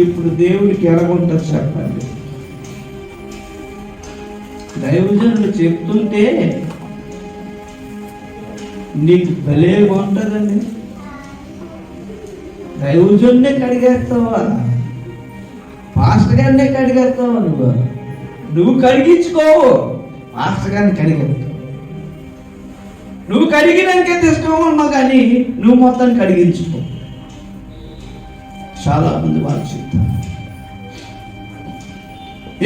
ఇప్పుడు దేవుడికి ఎలాగుంటుంది చెప్పండి? దైవజనులు చెప్తుంటే నీకు భలేగా ఉంటుందండి. దైవజనుడే కడిగేస్తావా? పాస్టర్ గారినే కడిగేస్తావా? నువ్వు కడిగించుకోవు, పాస్టర్ గారిని కడిగేస్తావు. నువ్వు కడిగినాకే తీసుకోమన్నావు కానీ నువ్వు మొత్తం కడిగించుకో. చాలా మంది వాళ్ళు చెప్తారు.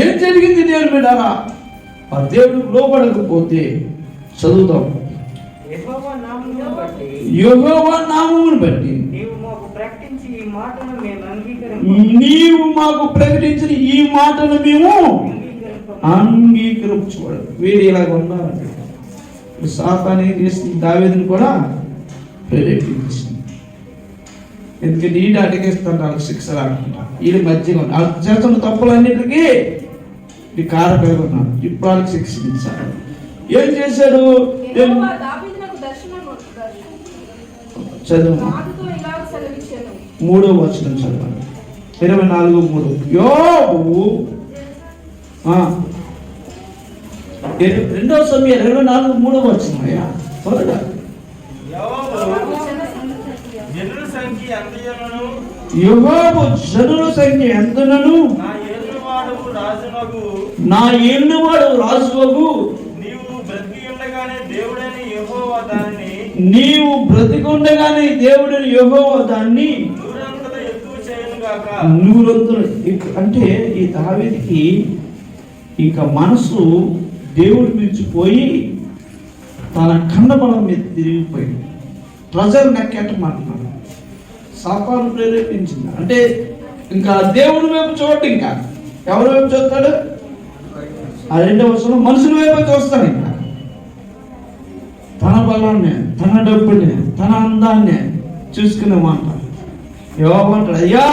ఏం జరిగింది దేవుని బిడ్డారా? ఆ దేవుడికి లోబడకపోతే చదువుతాం. యెహోవా నామమును బట్టి యెహోవా నామమును బట్టి నీవు మాకు ప్రకటించి ఈ మాటను మేము నీవు మాకు ప్రకటించిన ఈ మాటను మేము అంగీకరించుకోవాలి. వీడు ఇలాగ ఉన్నారండి. సాతాను ఏం చేసింది? దావీదుని కూడా ప్రేరేపించింది. ఎందుకంటే ఈడు అడిగేస్తాడు, వాళ్ళకి శిక్ష రాకుండా. వీడి మధ్యగా వాళ్ళకి చేస్తున్న తప్పులన్నిటికీ ఈ కారకులుగా ఉన్నాడు. ఇప్పుడు వాళ్ళకి శిక్షించాడు. ఏం చేశాడు? చదువు 3వ వచనం చదవండి. 24:3. యోబు 2వ సమయం 24:3 వచనం. అయ్యా త్వరగా. యెహోవా జనుల సంఖ్య ఎంతనను నా ఏలువాడు రాజువగు నీవు బ్రతికుండగానే దేవుడని యెహోవా దాన్ని నూరంతలు. అంటే ఈ దావీదుకి ఇంకా మనసు దేవుడి మించిపోయి తన కండబలం మీద తిరిగిపోయింది. ప్రజలు నెక్కెట్టమంటున్నాడు. సాతాను ప్రేరేపించింది. అంటే ఇంకా దేవుడి వైపు చూడండి. ఇంకా ఎవరి వైపు చూస్తాడు? ఆ 2వ వచనం మనుషుల వైపు చూస్తాడు. ఇంకా తన బలాన్ని, తన డబ్బుని, తన అందాన్ని చూసుకునే మాట. యోబంటాడు, అయ్యా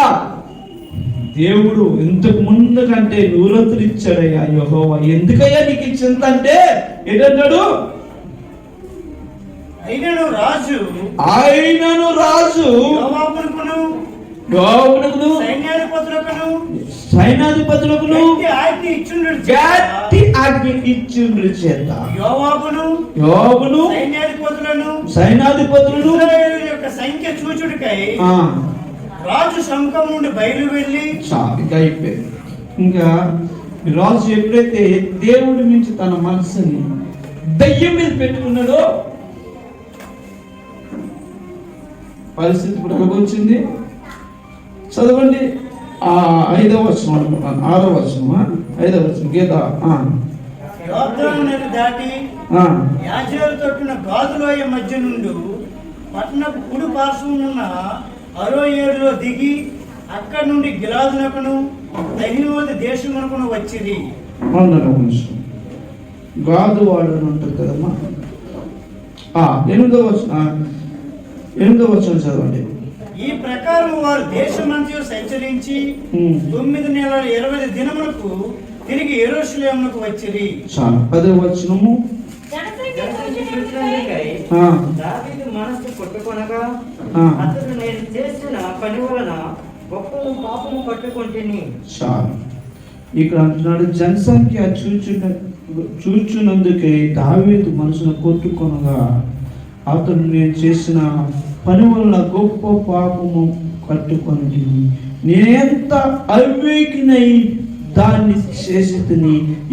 దేవుడు ఇంతకు ముందు కంటే నూరంతులు ఇచ్చాడయ్యా యెహోవా. ఎందుకయ్యా నీకు ఇచ్చింది అంటే ఏంటంటాడు? ఆయనను రాజు యోవాబునకును సైన్యాధిపతులకును గట్టి ఆజ్ఞ ఇచ్చుండ్రు చేత యోవాబును సైన్యాధిపతులను యొక్క సంఖ్య చూచుడికై రాజు శంఖం నుండి బయలు వెళ్ళి ఇంకా అయిపోయింది. ఇంకా రాజు ఎప్పుడైతే దేవుడి మించి తన మనసుని దయ్యం మీద పెట్టుకున్నాడో పరిస్థితి కూడా వచ్చింది. చదవండి 5వ వచనం అనుకుంటాను. 6వ వచనమా 5వ వచనం గీత. యోర్దాను నది దాటి యాజేరు తొట్టున గాదులోయ మధ్య నుండి పట్టణపు కుడి పార్శ్వమున అరోయేరులో దిగి అక్కడి నుండి గిలాదునకును దహినోది దేశమునకును వచ్చింది. గాదు వాడు అని ఉంటుంది కదమ్మా. 8వ వచనం చదవండి. ఈ ప్రకారం వారు దేశమంతయు సంచరించి 9 నెలల 20 దినములకు తిరిగి యెరూషలేమునకు వచ్చిరి. 10వ వచనము. దావీదు మనస్సు కొట్టుకొనగా అతడు నేను చేసిన పని వలన గొప్ప పాపము పట్టుకొంటిని. ఇక్కడ అంటున్నాడు, జనసంఖ్య చూచున్నందుకే దావీదు మనసును కొట్టుకొనగా అతడు నేను చేసిన పని వల్ల గొప్ప పాపము కట్టుకొని నేనెంత అవివేకినై దాన్ని చేసి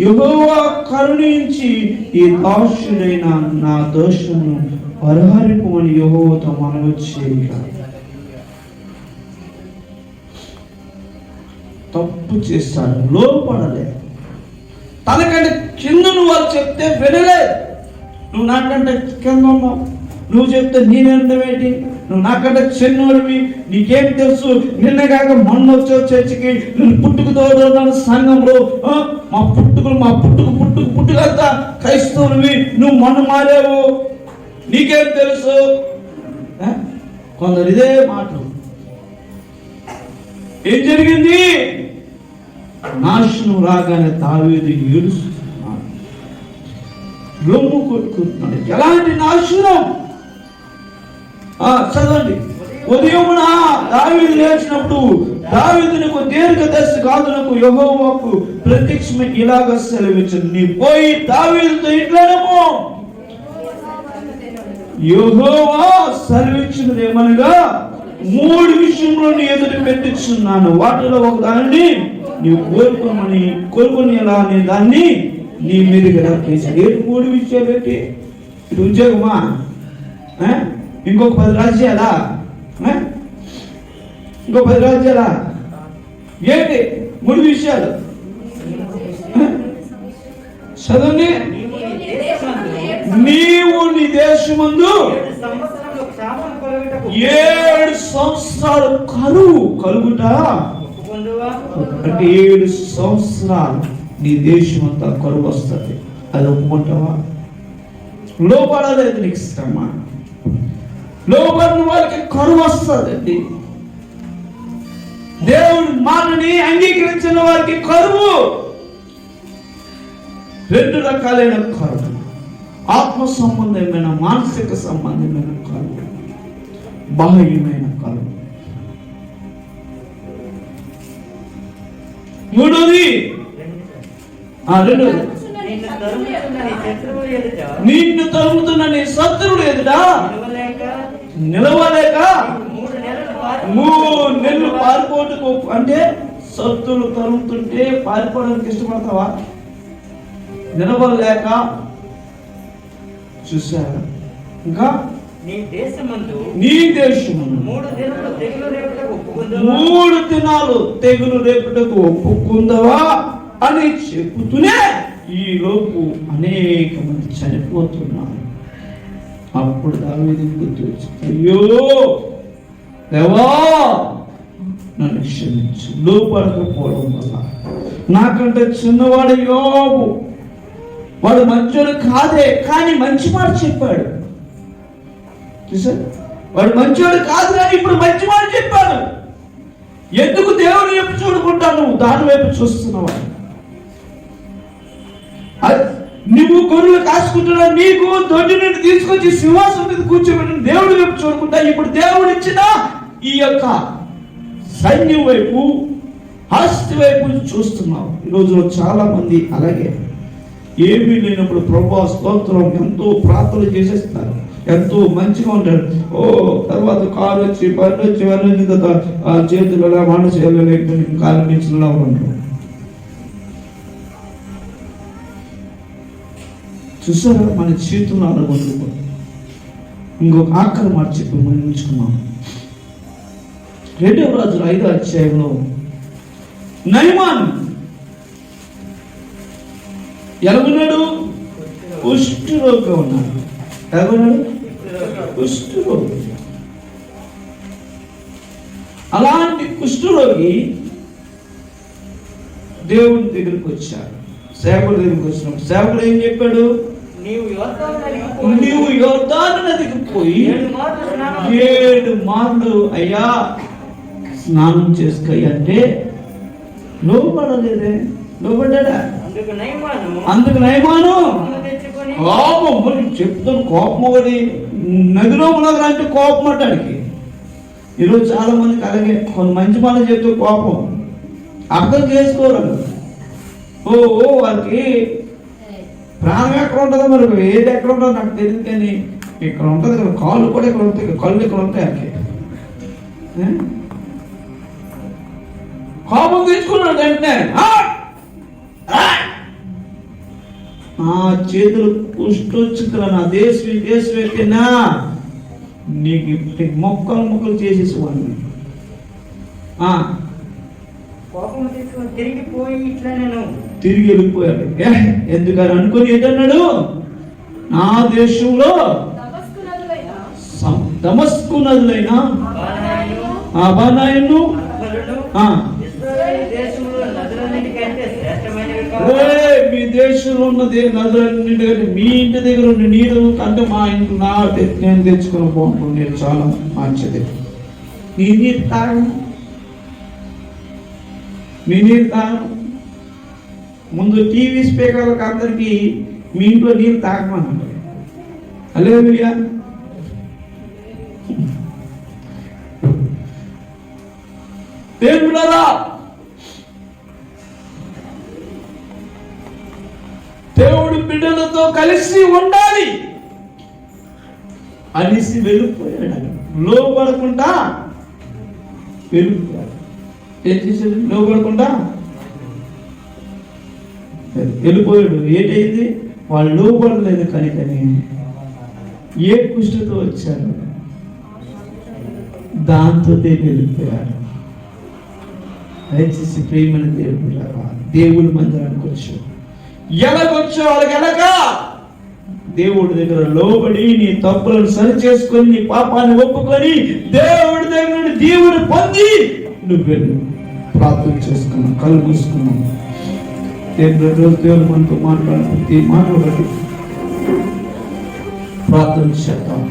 యెహోవా కరుణించి ఈ దాసుడైన నా దోషమును పరిహరింపమని యెహోవాతో మనవి చేయగా. తప్పు చేస్తాడు, లోపడలే. తనకంటే కింద నువ్వు వాళ్ళు చెప్తే వినలేదు. నువ్వు నాకంటే కింద ఉన్నావు, నువ్వు చెప్తే నేనేంటి? నువ్వు నాకంటే చిన్నోడివి, నీకేం తెలుసు? నిన్నగాక మొన్న వచ్చే చర్చికి నేను పుట్టుకుతోడున్నాను సంఘంలో. మా పుట్టుకంతా క్రైస్తవునివి, నువ్వు మొన్న మారావు, నీకేం తెలుసు? కొందరు ఇదే మాటలు. ఏం జరిగింది? నాశనం రాగానే దావీదు ఏడుస్తున్నాడు, రొమ్ము కొట్టుకుంటున్నాడు. ఎలాంటి నాశనం? చదవండి. ఉదయం ఉదయమున దావీదు లేచినప్పుడు దావీదునకు దీర్ఘదర్శి గాదునకు యెహోవాకు ప్రత్యక్షమై ఇలాగ సెలవిచ్చాడు, నీ పోయి దావీదుతో ఇట్లనము, యెహోవా సెలవిచ్చినది ఏమనగా 3 విషయంలో నీ ఎదుట పెట్టించున్నాను, వాటిలో ఒక దానిని నీవు కోరుకొని ఎలా అనే దాన్ని నీ మీదకి రాకేసాడు. ఏంటి 3 విషయాలు? ఏంటి? ఇటు ఉద్యోగమా? ఇంకొక 10 రాజ్యాలా? ఇంకో 10 రాజ్యాలా? ఏంటి 3 విషయాలు? చదవండి. నీవు నీ దేశమందు 7 సంవత్సరాలు కలుగుట అంటే 7 సంవత్సరాలు నీ దేశం అంతా కరువు వస్తుంది. అది ఒప్పుకుంటావా? లోపడలేదు నీకు శ్రమ, లోపడిన వారికి కరువు వస్తుంది. దేవుడి మాటని అంగీకరించిన వారికి కరువు. 2 రకాలైన కరువు, ఆత్మ సంబంధమైన, మానసిక సంబంధమైన కరువు, బాహ్యమైన కరువు. మూడోది నిన్ను తరుముతున్న నీ శత్రువులు ఎదుట నిలవలేక 3 నెలలు పారిపోటుకు. అంటే శత్రువులు తరుముతుంటే పారిపోవడానికి ఇష్టపడతావా? నిలవలేక. చూసారా? ఇంకా నీ దేశమందు 3 దినాలు తెగులు రేపుటకు ఒప్పుకుందవా అని చెబుతూనే ఈ లోపు అనేక మంది చనిపోతున్నారు. అప్పుడు దావీదు గుర్తు వచ్చింది, అయ్యో దేవా నన్ను క్షమించు, లోపడకపోవడం వల్ల. నాకంటే చిన్నవాడు యోబు, వాడు మంచోడు కాదే, కానీ మంచి మాట చెప్పాడు. చూసారు? వాడు మంచోడు కాదు కానీ ఇప్పుడు మంచి మాట చెప్పాడు. ఎందుకు దేవుని వైపు చూడుకుంటాను, దాని వైపు చూస్తున్నావా? నువ్వు గొర్రెలు కాసుకుంటున్నా, నీకు దొడ్డి నుండి తీసుకొచ్చి సింహాసనం మీద కూర్చోబెట్టిన దేవుడి వైపు చూడకుండా ఇప్పుడు దేవుడు ఇచ్చిన ఈ యొక్క సైన్యం వైపు, ఆస్తి వైపు చూస్తున్నావు. ఈరోజు చాలా మంది అలాగే ఏమీ లేనప్పుడు ప్రభా స్తోత్రం ఎంతో ప్రార్థన చేసేస్తారు, ఎంతో మంచిగా ఉంటాడు. ఓ తర్వాత కారు వచ్చి పని వచ్చి వచ్చిన తర్వాత ఆ చేతులలో మనసు వెళ్ళలేకపోయి కాలు మించిన ఉంటాడు. చూసారా? మన చేతులు అడగొట్టుకో. ఇంకొక ఆఖరి మాట చెప్పి మనం ఉంచుకున్నాం. 2వ రాజుల 5వ అధ్యాయంలో నయమాన్ ఎలాగున్నాడు? కుష్ఠరోగిగా ఉన్నాడు. ఎలాగున్నాడు? కుష్ఠరోగి. అలాంటి కుష్ఠరోగి దేవుని దగ్గరికి వచ్చాడు. సేవకుడి దగ్గరికి వచ్చినప్పుడు సేవకుడు ఏం చెప్పాడు? నీవు యోర్దాను నదికి పోయి 7 మార్లు అయ్యా స్నానం చేసుకోయి అంటే లోపడలేదే. లోపడ్డా? అందుకు నయమాను కోపం చెప్తాను. కోపం ఒకటి నదిలో ఉన్నదంటే కోపం అంటానికి. ఈరోజు చాలా మందికి అలాగే కొన్ని మంచి పనులు చెప్తే కోపం అర్థం చేసుకోరు. వాళ్ళకి ప్రాణం ఎక్కడ ఉంటుందో, మరి ఏది ఎక్కడ ఉంటుందో నాకు తెలియదు, కానీ ఇక్కడ ఉంటుంది కదా, కాళ్ళు కూడా ఇక్కడ ఉంటాయి, కళ్ళు ఇక్కడ ఉంటాయి. అక్కడికి కోపం తెచ్చుకున్నాడు వెంటనే ఆ చేతులు కుష్టొచ్చుకురా, నా దేశవేనా నీకు మొక్కలు చేసేసేవాడిని. తిరిగి వెళ్ళిపోయాడు. ఎందుకని అనుకుని ఏంటన్నాడు? నా దేశంలో దమస్కు నదులైన అబానాయును మీ దేశంలో ఉన్నది నదులన్నింటి మీ ఇంటి దగ్గర ఉన్న నీరు అంటే మా ఇంట్లో నేను తెచ్చుకుని పోను, నేను చాలా మంచిది. నీ నీరు తాగను, మీ నీరు తాగను. ముందు టీవీ స్పీకర్లకు అందరికీ మీ ఇంట్లో నీరు తాగమన్నారు. హల్లెలూయా. దేవులరా, దేవుడు బిడ్డలతో కలిసి ఉండాలి అనేసి వెళ్ళిపోయాడు. లోబడకుండా వెళ్ళిపోయాడు. ఏం చేశాడు? లోబడకుండా వెళ్ళిపోయాడు. ఏంటైంది? వాళ్ళు లోబడలేదు కనుకని ఏ కుష్ఠతో వచ్చారు, దాంతో వెళ్ళిపోయారు. దయచేసి ప్రేమను దేవుడి మందిరానికి వచ్చావు. ఎలాగొచ్చావు? అలాగెలగా దేవుడి దగ్గర లోబడి నీ తప్పులను సరి చేసుకొని నీ పాపాన్ని ఒప్పుకొని దేవుడి దగ్గర నుండి దేవుని పొంది నువ్వు వెళ్ళు. ప్రార్థన చేసుకున్నావు, కళ్ళు మూసుకున్నావు. దేవుడు మనతో మాట్లాడుతుంది. మాట్లాడదు. ప్రార్థన చేద్దాం.